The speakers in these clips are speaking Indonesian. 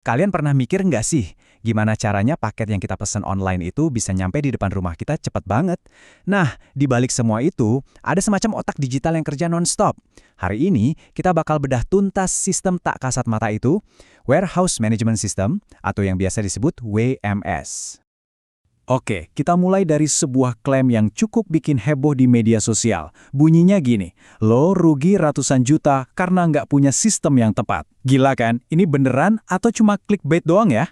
Kalian pernah mikir nggak sih, gimana caranya paket yang kita pesan online itu bisa nyampe di depan rumah kita cepat banget? Nah, di balik semua itu, ada semacam otak digital yang kerja non-stop. Hari ini, kita bakal bedah tuntas sistem tak kasat mata itu, Warehouse Management System, atau yang biasa disebut WMS. Oke, kita mulai dari sebuah klaim yang cukup bikin heboh di media sosial. Bunyinya gini, lo rugi ratusan juta karena nggak punya sistem yang tepat. Gila kan? Ini beneran atau cuma clickbait doang ya?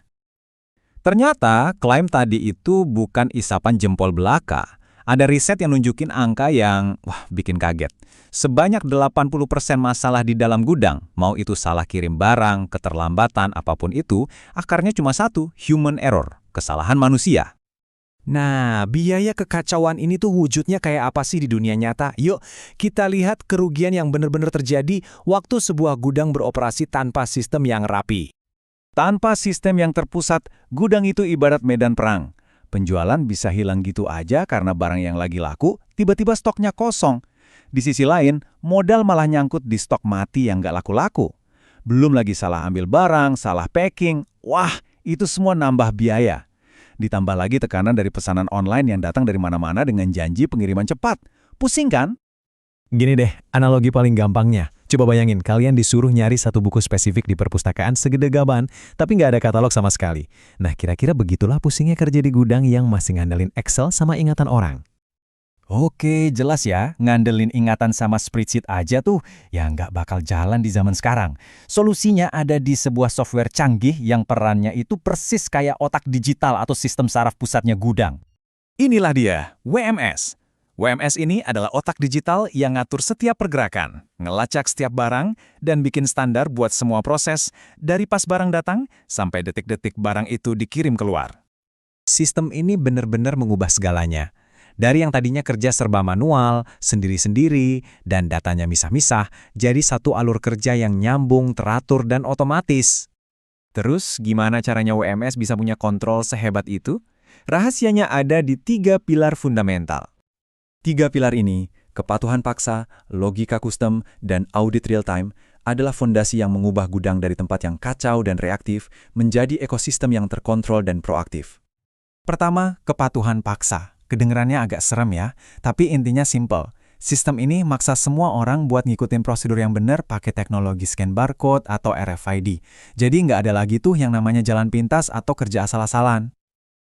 Ternyata klaim tadi itu bukan isapan jempol belaka. Ada riset yang nunjukin angka yang, bikin kaget. Sebanyak 80% masalah di dalam gudang, mau itu salah kirim barang, keterlambatan, apapun itu, akarnya cuma satu, human error, kesalahan manusia. Nah, biaya kekacauan ini tuh wujudnya kayak apa sih di dunia nyata? Yuk, kita lihat kerugian yang benar-benar terjadi waktu sebuah gudang beroperasi tanpa sistem yang rapi. Tanpa sistem yang terpusat, gudang itu ibarat medan perang. Penjualan bisa hilang gitu aja karena barang yang lagi laku, tiba-tiba stoknya kosong. Di sisi lain, modal malah nyangkut di stok mati yang nggak laku-laku. Belum lagi salah ambil barang, salah packing, itu semua nambah biaya. Ditambah lagi tekanan dari pesanan online yang datang dari mana-mana dengan janji pengiriman cepat. Pusing kan? Gini deh, analogi paling gampangnya. Coba bayangin, kalian disuruh nyari satu buku spesifik di perpustakaan segede gaban, tapi nggak ada katalog sama sekali. Nah, kira-kira begitulah pusingnya kerja di gudang yang masih ngandelin Excel sama ingatan orang. Oke, jelas ya, ngandelin ingatan sama spreadsheet aja tuh, ya nggak bakal jalan di zaman sekarang. Solusinya ada di sebuah software canggih yang perannya itu persis kayak otak digital atau sistem saraf pusatnya gudang. Inilah dia, WMS. WMS ini adalah otak digital yang ngatur setiap pergerakan, ngelacak setiap barang, dan bikin standar buat semua proses, dari pas barang datang sampai detik-detik barang itu dikirim keluar. Sistem ini benar-benar mengubah segalanya. Dari yang tadinya kerja serba manual, sendiri-sendiri, dan datanya misah-misah, jadi satu alur kerja yang nyambung, teratur, dan otomatis. Terus, gimana caranya WMS bisa punya kontrol sehebat itu? Rahasianya ada di 3 pilar fundamental. 3 pilar ini, kepatuhan paksa, logika custom, dan audit real-time, adalah fondasi yang mengubah gudang dari tempat yang kacau dan reaktif menjadi ekosistem yang terkontrol dan proaktif. Pertama, kepatuhan paksa. Kedengerannya agak serem ya, tapi intinya simple. Sistem ini maksa semua orang buat ngikutin prosedur yang benar pakai teknologi scan barcode atau RFID. Jadi nggak ada lagi tuh yang namanya jalan pintas atau kerja asal-asalan.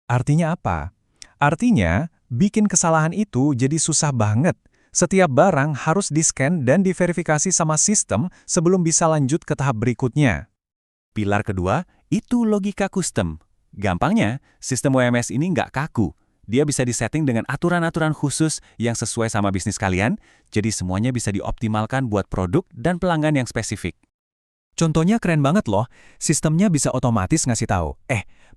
Artinya apa? Artinya, bikin kesalahan itu jadi susah banget. Setiap barang harus di-scan dan diverifikasi sama sistem sebelum bisa lanjut ke tahap berikutnya. Pilar kedua, itu logika custom. Gampangnya, sistem WMS ini nggak kaku. Dia bisa disetting dengan aturan-aturan khusus yang sesuai sama bisnis kalian, jadi semuanya bisa dioptimalkan buat produk dan pelanggan yang spesifik. Contohnya keren banget loh, sistemnya bisa otomatis ngasih tahu,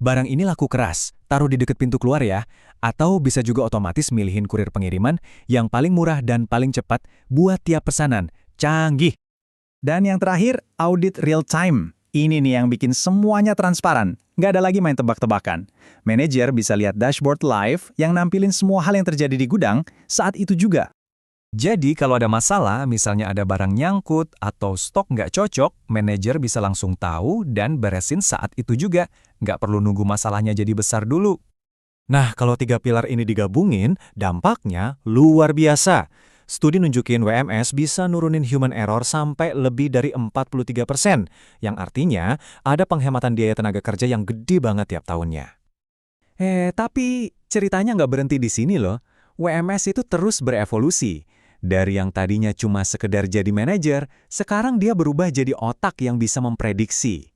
barang ini laku keras, taruh di deket pintu keluar ya. Atau bisa juga otomatis milihin kurir pengiriman yang paling murah dan paling cepat buat tiap pesanan. Canggih! Dan yang terakhir, audit real time. Ini nih yang bikin semuanya transparan. Nggak ada lagi main tebak-tebakan. Manajer bisa lihat dashboard live yang nampilin semua hal yang terjadi di gudang saat itu juga. Jadi kalau ada masalah, misalnya ada barang nyangkut atau stok nggak cocok, manajer bisa langsung tahu dan beresin saat itu juga. Nggak perlu nunggu masalahnya jadi besar dulu. Nah, kalau 3 pilar ini digabungin, dampaknya luar biasa. Studi nunjukin WMS bisa nurunin human error sampai lebih dari 43%, yang artinya ada penghematan biaya tenaga kerja yang gede banget tiap tahunnya. Tapi ceritanya nggak berhenti di sini loh. WMS itu terus berevolusi. Dari yang tadinya cuma sekedar jadi manajer, sekarang dia berubah jadi otak yang bisa memprediksi.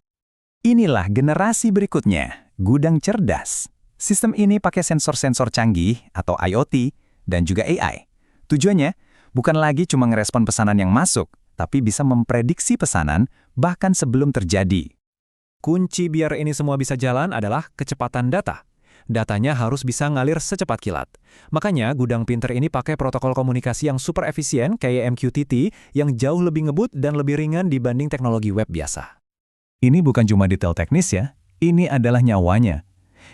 Inilah generasi berikutnya, gudang cerdas. Sistem ini pakai sensor-sensor canggih atau IoT dan juga AI. Tujuannya bukan lagi cuma ngerespon pesanan yang masuk, tapi bisa memprediksi pesanan bahkan sebelum terjadi. Kunci biar ini semua bisa jalan adalah kecepatan data. Datanya harus bisa ngalir secepat kilat. Makanya gudang pinter ini pakai protokol komunikasi yang super efisien kayak MQTT yang jauh lebih ngebut dan lebih ringan dibanding teknologi web biasa. Ini bukan cuma detail teknis ya, ini adalah nyawanya.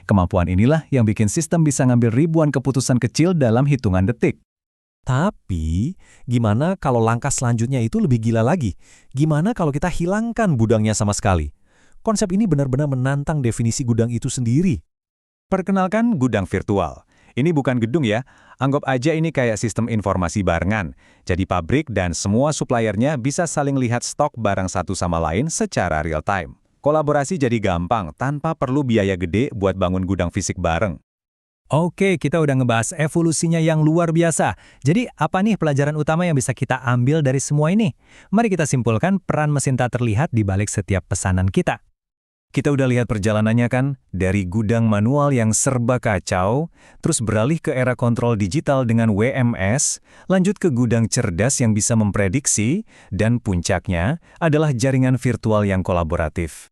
Kemampuan inilah yang bikin sistem bisa ngambil ribuan keputusan kecil dalam hitungan detik. Tapi, gimana kalau langkah selanjutnya itu lebih gila lagi? Gimana kalau kita hilangkan gudangnya sama sekali? Konsep ini benar-benar menantang definisi gudang itu sendiri. Perkenalkan gudang virtual. Ini bukan gedung ya, anggap aja ini kayak sistem informasi barengan. Jadi pabrik dan semua suppliernya bisa saling lihat stok barang satu sama lain secara real time. Kolaborasi jadi gampang tanpa perlu biaya gede buat bangun gudang fisik bareng. Oke, kita udah ngebahas evolusinya yang luar biasa. Jadi, apa nih pelajaran utama yang bisa kita ambil dari semua ini? Mari kita simpulkan peran mesin tak terlihat di balik setiap pesanan kita. Kita udah lihat perjalanannya kan, dari gudang manual yang serba kacau, terus beralih ke era kontrol digital dengan WMS, lanjut ke gudang cerdas yang bisa memprediksi, dan puncaknya adalah jaringan virtual yang kolaboratif.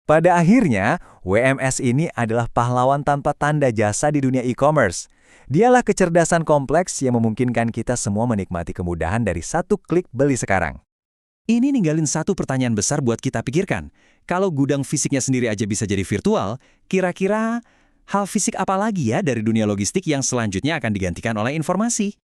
Pada akhirnya, WMS ini adalah pahlawan tanpa tanda jasa di dunia e-commerce. Dialah kecerdasan kompleks yang memungkinkan kita semua menikmati kemudahan dari satu klik beli sekarang. Ini ninggalin satu pertanyaan besar buat kita pikirkan. Kalau gudang fisiknya sendiri aja bisa jadi virtual, kira-kira hal fisik apa lagi ya dari dunia logistik yang selanjutnya akan digantikan oleh informasi?